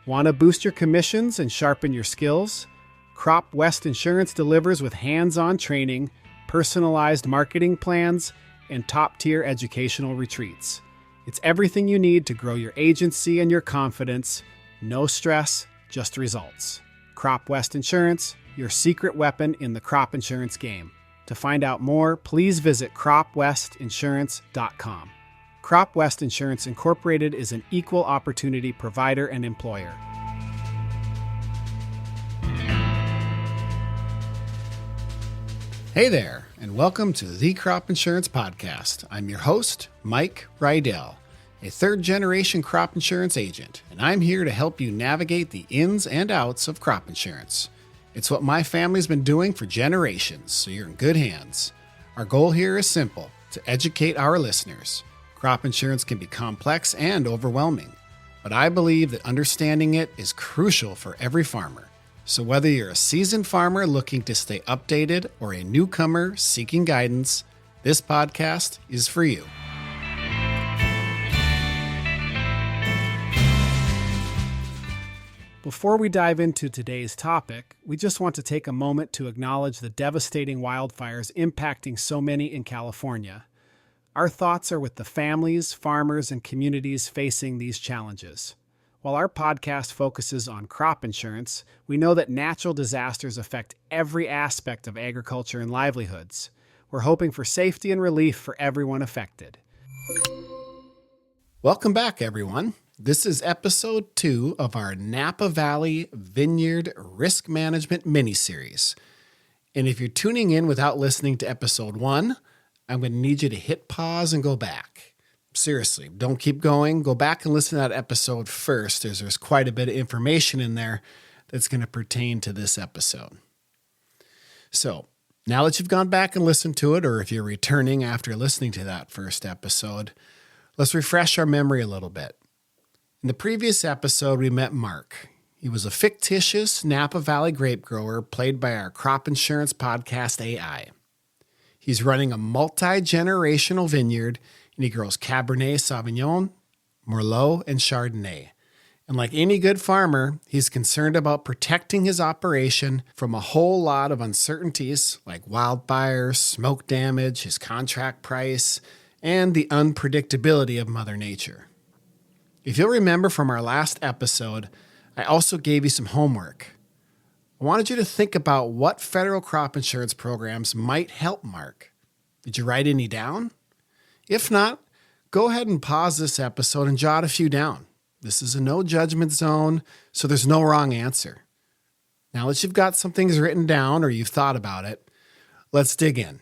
Want to boost your commissions and sharpen your skills? Crop West Insurance delivers with hands-on training, personalized marketing plans, and top-tier educational retreats. It's everything you need to grow your agency and your confidence. No stress, just results. Crop West Insurance, your secret weapon in the crop insurance game. To find out more, please visit cropwestinsurance.com. Crop West Insurance Incorporated is an equal opportunity provider and employer. Hey there, and welcome to the Crop Insurance Podcast. I'm your host, Mike Rydell, a third-generation crop insurance agent, and I'm here to help you navigate the ins and outs of crop insurance. It's what my family's been doing for generations, so you're in good hands. Our goal here is simple, to educate our listeners. Crop insurance can be complex and overwhelming, but I believe that understanding it is crucial for every farmer. So whether you're a seasoned farmer looking to stay updated or a newcomer seeking guidance, this podcast is for you. Before we dive into today's topic, we just want to take a moment to acknowledge the devastating wildfires impacting so many in California. Our thoughts are with the families, farmers, and communities facing these challenges. While our podcast focuses on crop insurance, we know that natural disasters affect every aspect of agriculture and livelihoods. We're hoping for safety and relief for everyone affected. Welcome back, everyone. This is episode 2 of our Napa Valley Vineyard Risk Management mini-series. And if you're tuning in without listening to episode 1, I'm going to need you to hit pause and go back. Seriously, don't keep going. Go back and listen to that episode first, as there's quite a bit of information in there that's going to pertain to this episode. So, now that you've gone back and listened to it, or if you're returning after listening to that first episode, let's refresh our memory a little bit. In the previous episode, we met Mark. He was a fictitious Napa Valley grape grower played by our crop insurance podcast AI. He's running a multi-generational vineyard, and he grows Cabernet Sauvignon, Merlot, and Chardonnay. And like any good farmer, he's concerned about protecting his operation from a whole lot of uncertainties like wildfires, smoke damage, his contract price, and the unpredictability of Mother Nature. If you'll remember from our last episode, I also gave you some homework. I wanted you to think about what federal crop insurance programs might help Mark. Did you write any down? If not, go ahead and pause this episode and jot a few down. This is a no judgment zone, so there's no wrong answer. Now that you've got some things written down or you've thought about it, let's dig in.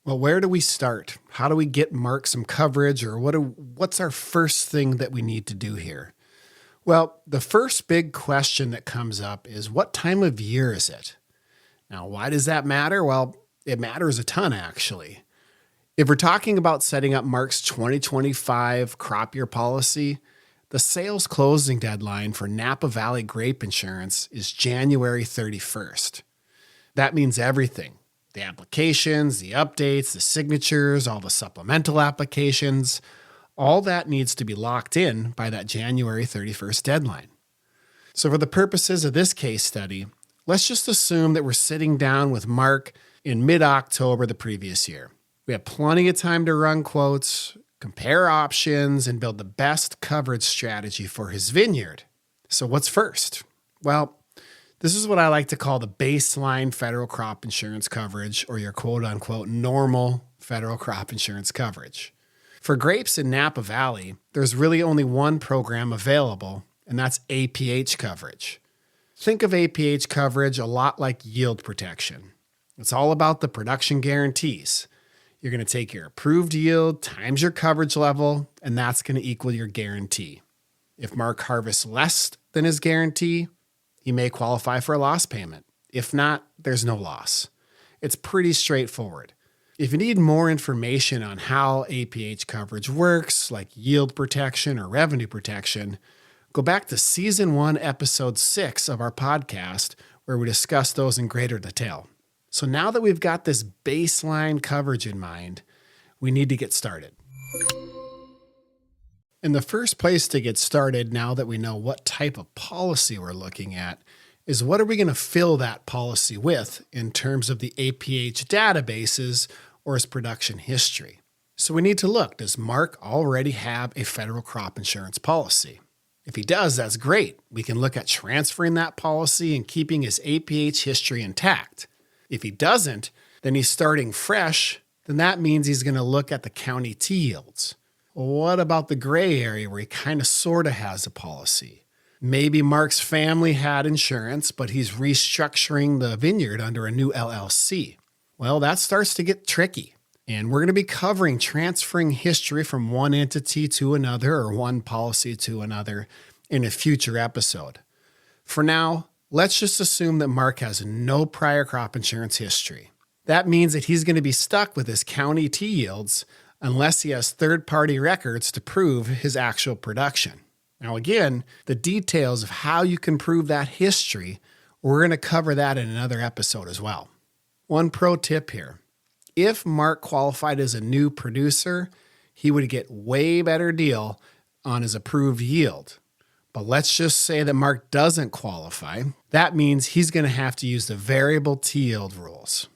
Well, where do we start? How do we get Mark some coverage, or what's our first thing that we need to do here? Well, the first big question that comes up is, what time of year is it? Now, why does that matter? Well, it matters a ton, actually. If we're talking about setting up Mark's 2025 crop year policy, the sales closing deadline for Napa Valley grape insurance is January 31st. That means everything. The applications, the updates, the signatures, all the supplemental applications, all that needs to be locked in by that January 31st deadline. So for the purposes of this case study, let's just assume that we're sitting down with Mark in mid-October the previous year. We have plenty of time to run quotes, compare options, and build the best coverage strategy for his vineyard. So what's first? Well, this is what I like to call the baseline federal crop insurance coverage, or your quote-unquote normal federal crop insurance coverage. For grapes in Napa Valley, there's really only one program available, and that's APH coverage. Think of APH coverage a lot like yield protection. It's all about the production guarantees. You're going to take your approved yield times your coverage level, and that's going to equal your guarantee. If Mark harvests less than his guarantee, he may qualify for a loss payment. If not, there's no loss. It's pretty straightforward. If you need more information on how APH coverage works, like yield protection or revenue protection, go back to Season 1, Episode 6 of our podcast, where we discuss those in greater detail. So now that we've got this baseline coverage in mind, we need to get started. And the first place to get started, now that we know what type of policy we're looking at, is what are we going to fill that policy with in terms of the APH databases or his production history? So we need to look, does Mark already have a federal crop insurance policy? If he does, that's great. We can look at transferring that policy and keeping his APH history intact. If he doesn't, then he's starting fresh. Then that means he's going to look at the county T yields. Well, what about the gray area where he kind of sort of has a policy? Maybe Mark's family had insurance, but he's restructuring the Vineyard under a new LLC. Well, that starts to get tricky. And we're going to be covering transferring history from one entity to another or one policy to another in a future episode. For now, let's just assume that Mark has no prior crop insurance history. That means that he's going to be stuck with his county T yields unless he has third-party records to prove his actual production. Now again, the details of how you can prove that history, we're going to cover that in another episode as well. One pro tip here. If Mark qualified as a new producer, he would get way better deal on his approved yield. But let's just say that Mark doesn't qualify. That means he's going to have to use the variable T yield rules.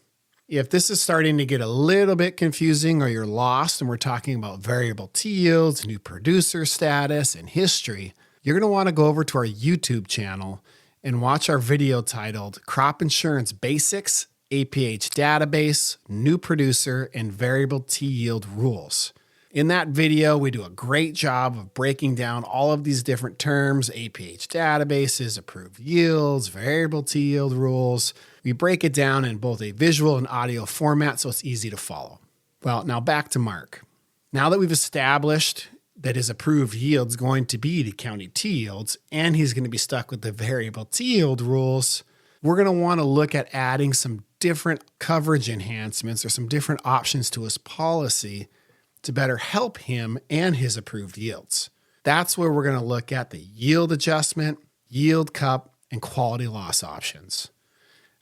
If this is starting to get a little bit confusing or you're lost and we're talking about variable T yields, new producer status, and history, you're going to want to go over to our YouTube channel and watch our video titled Crop Insurance Basics, APH Database, New Producer, and Variable T Yield Rules. In that video, we do a great job of breaking down all of these different terms, APH databases, approved yields, variable T yield rules. We break it down in both a visual and audio format so it's easy to follow. Well, now back to Mark. Now that we've established that his approved yield's going to be the county T yields and he's going to be stuck with the variable T yield rules, we're going to want to look at adding some different coverage enhancements or some different options to his policy to better help him and his approved yields. That's where we're going to look at the yield adjustment, yield cup, and quality loss options.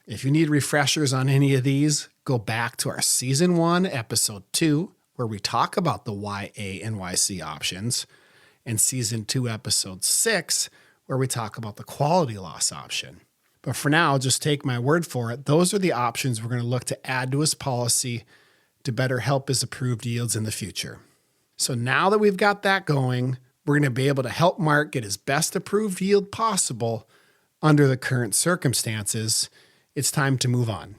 If you need refreshers on any of these, go back to our Season 1, Episode 2, where we talk about the YA and YC options, and Season 2, Episode 6, where we talk about the quality loss option. But for now, just take my word for it. Those are the options we're going to look to add to his policy to better help his approved yields in the future. So now that we've got that going, we're going to be able to help Mark get his best approved yield possible under the current circumstances. It's time to move on.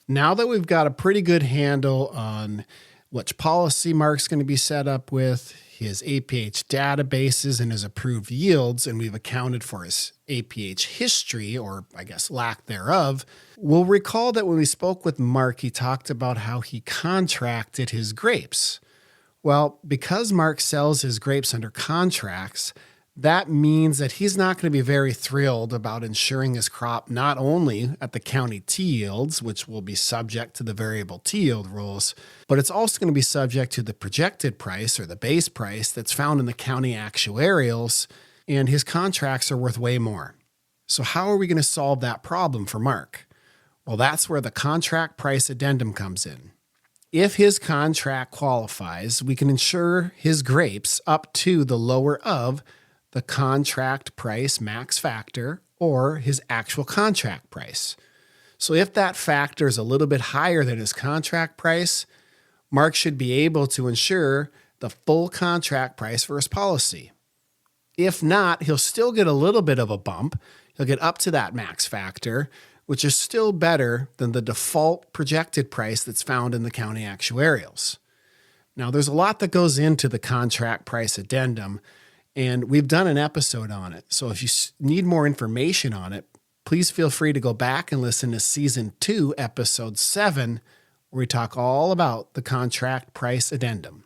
Now that we've got a pretty good handle on which policy Mark's going to be set up with, his APH databases and his approved yields, and we've accounted for his APH history, or I guess lack thereof, we'll recall that when we spoke with Mark, he talked about how he contracted his grapes. Well, because Mark sells his grapes under contracts, that means that he's not going to be very thrilled about insuring his crop not only at the county T yields, which will be subject to the variable T yield rules, but it's also going to be subject to the projected price or the base price that's found in the county actuarials, and his contracts are worth way more. So how are we going to solve that problem for Mark? Well, that's where the contract price addendum comes in. If his contract qualifies, we can insure his grapes up to the lower of the contract price max factor or his actual contract price. So if that factor is a little bit higher than his contract price, Mark should be able to insure the full contract price for his policy. If not, he'll still get a little bit of a bump. He'll get up to that max factor, which is still better than the default projected price that's found in the county actuarials. Now, there's a lot that goes into the contract price addendum, and we've done an episode on it. So if you need more information on it, please feel free to go back and listen to Season 2, Episode 7, where we talk all about the contract price addendum.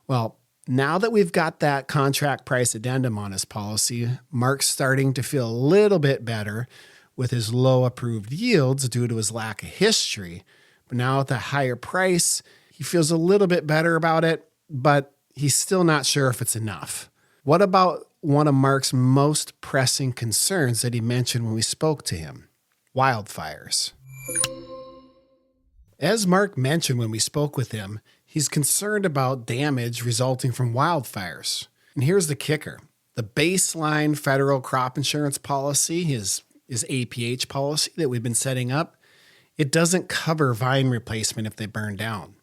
Well, now that we've got that contract price addendum on his policy, Mark's starting to feel a little bit better with his low approved yields due to his lack of history. But now at the higher price, he feels a little bit better about it, but he's still not sure if it's enough. What about one of Mark's most pressing concerns that he mentioned when we spoke to him? Wildfires. As Mark mentioned when we spoke with him, He's concerned about damage resulting from wildfires. And here's the kicker. The baseline federal crop insurance policy, his APH policy that we've been setting up, it doesn't cover vine replacement if they burn down.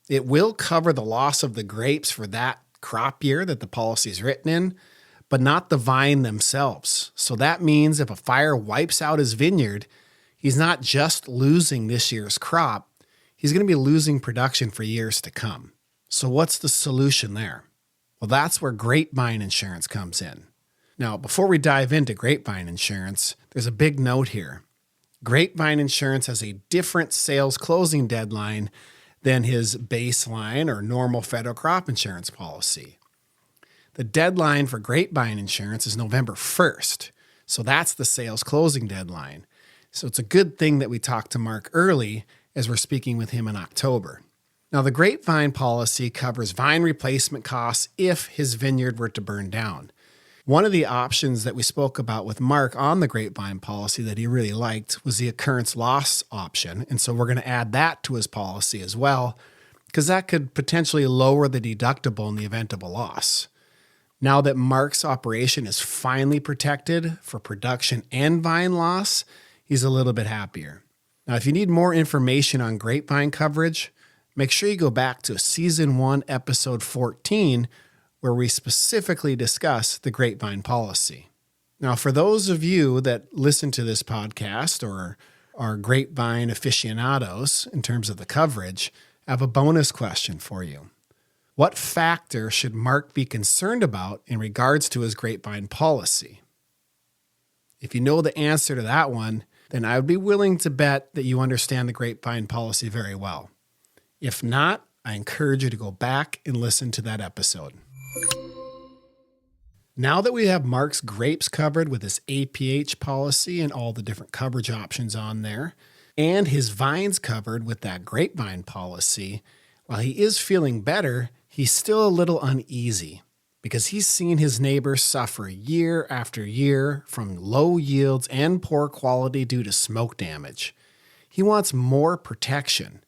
It will cover the loss of the grapes for that crop year that the policy is written in, but not the vine themselves. So that means if a fire wipes out his vineyard, he's not just losing this year's crop, he's going to be losing production for years to come. So what's the solution there? Well, that's where grapevine insurance comes in. Now, before we dive into grapevine insurance, there's a big note here. Grapevine insurance has a different sales closing deadline than his baseline or normal federal crop insurance policy. The deadline for grapevine insurance is November 1st. So that's the sales closing deadline. So it's a good thing that we talked to Mark early as we're speaking with him in October. Now, the grapevine policy covers vine replacement costs if his vineyard were to burn down. One of the options that we spoke about with Mark on the grapevine policy that he really liked was the occurrence loss option. And so we're going to add that to his policy as well, because that could potentially lower the deductible in the event of a loss. Now that Mark's operation is finally protected for production and vine loss, he's a little bit happier. Now, if you need more information on grapevine coverage, make sure you go back to Season 1, Episode 14, where we specifically discuss the grapevine policy. Now, for those of you that listen to this podcast or are grapevine aficionados in terms of the coverage, I have a bonus question for you. What factor should Mark be concerned about in regards to his grapevine policy? If you know the answer to that one, then I would be willing to bet that you understand the grapevine policy very well. If not, I encourage you to go back and listen to that episode. Now that we have Mark's grapes covered with his APH policy and all the different coverage options on there, and his vines covered with that grapevine policy, while he is feeling better, he's still a little uneasy because he's seen his neighbors suffer year after year from low yields and poor quality due to smoke damage. He wants more protection.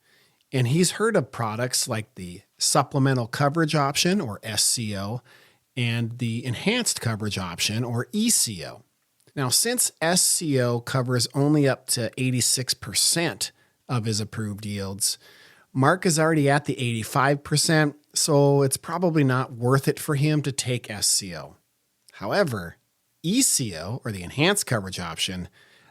And he's heard of products like the supplemental coverage option, or SCO, and the enhanced coverage option, or ECO. Now, since SCO covers only up to 86% of his approved yields, Mark is already at the 85%, so it's probably not worth it for him to take SCO. However, ECO, or the enhanced coverage option,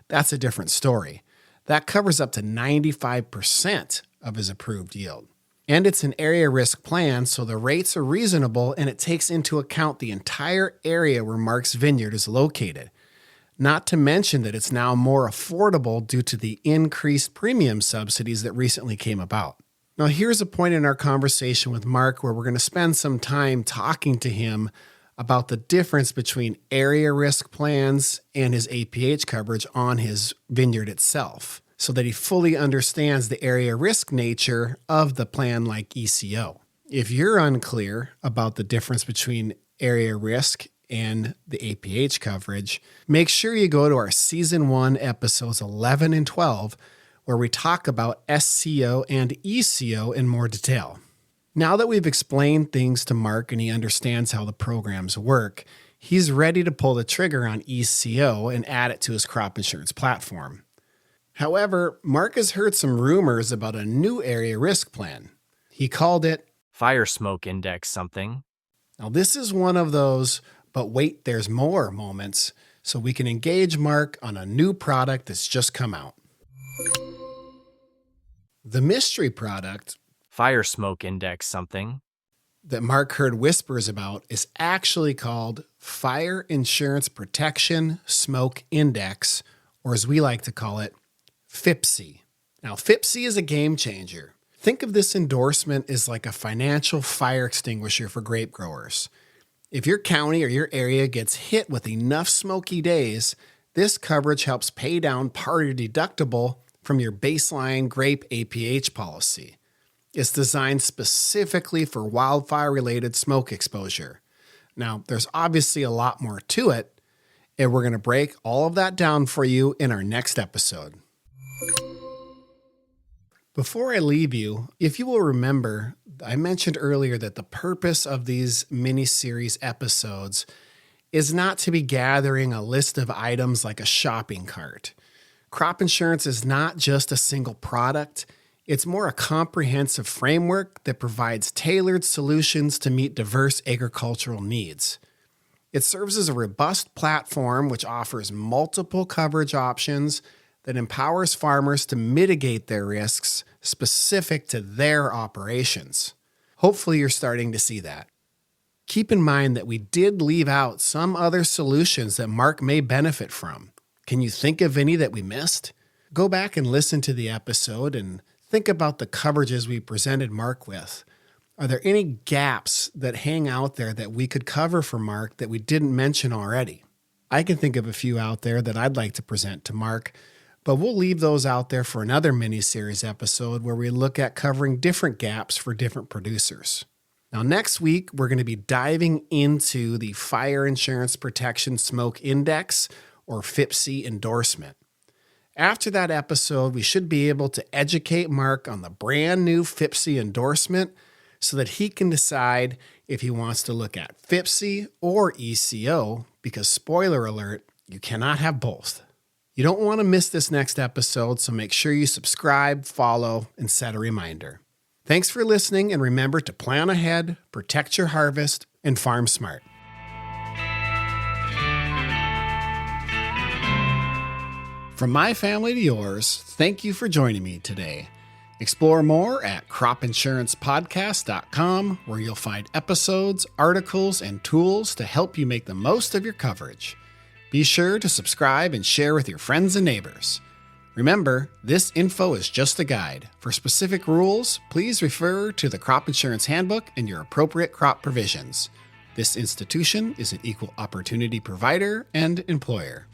that's a different story. That covers up to 95% of his approved yield. And it's an area risk plan, so the rates are reasonable and it takes into account the entire area where Mark's vineyard is located. Not to mention that it's now more affordable due to the increased premium subsidies that recently came about. Now, here's a point in our conversation with Mark where we're going to spend some time talking to him about the difference between area risk plans and his APH coverage on his vineyard itself, so that he fully understands the area risk nature of the plan like ECO. If you're unclear about the difference between area risk and the APH coverage, make sure you go to our Season 1 episodes 11 and 12, where we talk about SCO and ECO in more detail. Now that we've explained things to Mark and he understands how the programs work, he's ready to pull the trigger on ECO and add it to his crop insurance platform. However, Mark has heard some rumors about a new area risk plan. He called it Fire Smoke Index something. Now, this is one of those, but wait, there's more moments, so we can engage Mark on a new product that's just come out. The mystery product, Fire Smoke Index something, that Mark heard whispers about is actually called Fire Insurance Protection Smoke Index, or as we like to call it, FIPSI. Now, FIPSI is a game changer. Think of this endorsement as like a financial fire extinguisher for grape growers. If your county or your area gets hit with enough smoky days, this coverage helps pay down part of your deductible from your baseline grape APH policy. It's designed specifically for wildfire-related smoke exposure. Now, there's obviously a lot more to it, and we're going to break all of that down for you in our next episode. Before I leave you, if you will remember, I mentioned earlier that the purpose of these mini-series episodes is not to be gathering a list of items like a shopping cart. Crop insurance is not just a single product. It's more a comprehensive framework that provides tailored solutions to meet diverse agricultural needs. It serves as a robust platform which offers multiple coverage options that empowers farmers to mitigate their risks specific to their operations. Hopefully you're starting to see that. Keep in mind that we did leave out some other solutions that Mark may benefit from. Can you think of any that we missed? Go back and listen to the episode and think about the coverages we presented Mark with. Are there any gaps that hang out there that we could cover for Mark that we didn't mention already? I can think of a few out there that I'd like to present to Mark, but we'll leave those out there for another mini-series episode where we look at covering different gaps for different producers. Now, next week, we're going to be diving into the Fire Insurance Protection Smoke Index, or FIPSI endorsement. After that episode, we should be able to educate Mark on the brand new FIPSI endorsement so that he can decide if he wants to look at FIPSI or ECO, because spoiler alert, you cannot have both. You don't want to miss this next episode, so make sure you subscribe, follow, and set a reminder. Thanks for listening, and remember to plan ahead, protect your harvest, and farm smart. From my family to yours, thank you for joining me today. Explore more at cropinsurancepodcast.com, where you'll find episodes, articles, and tools to help you make the most of your coverage. Be sure to subscribe and share with your friends and neighbors. Remember, this info is just a guide. For specific rules, please refer to the Crop Insurance Handbook and your appropriate crop provisions. This institution is an equal opportunity provider and employer.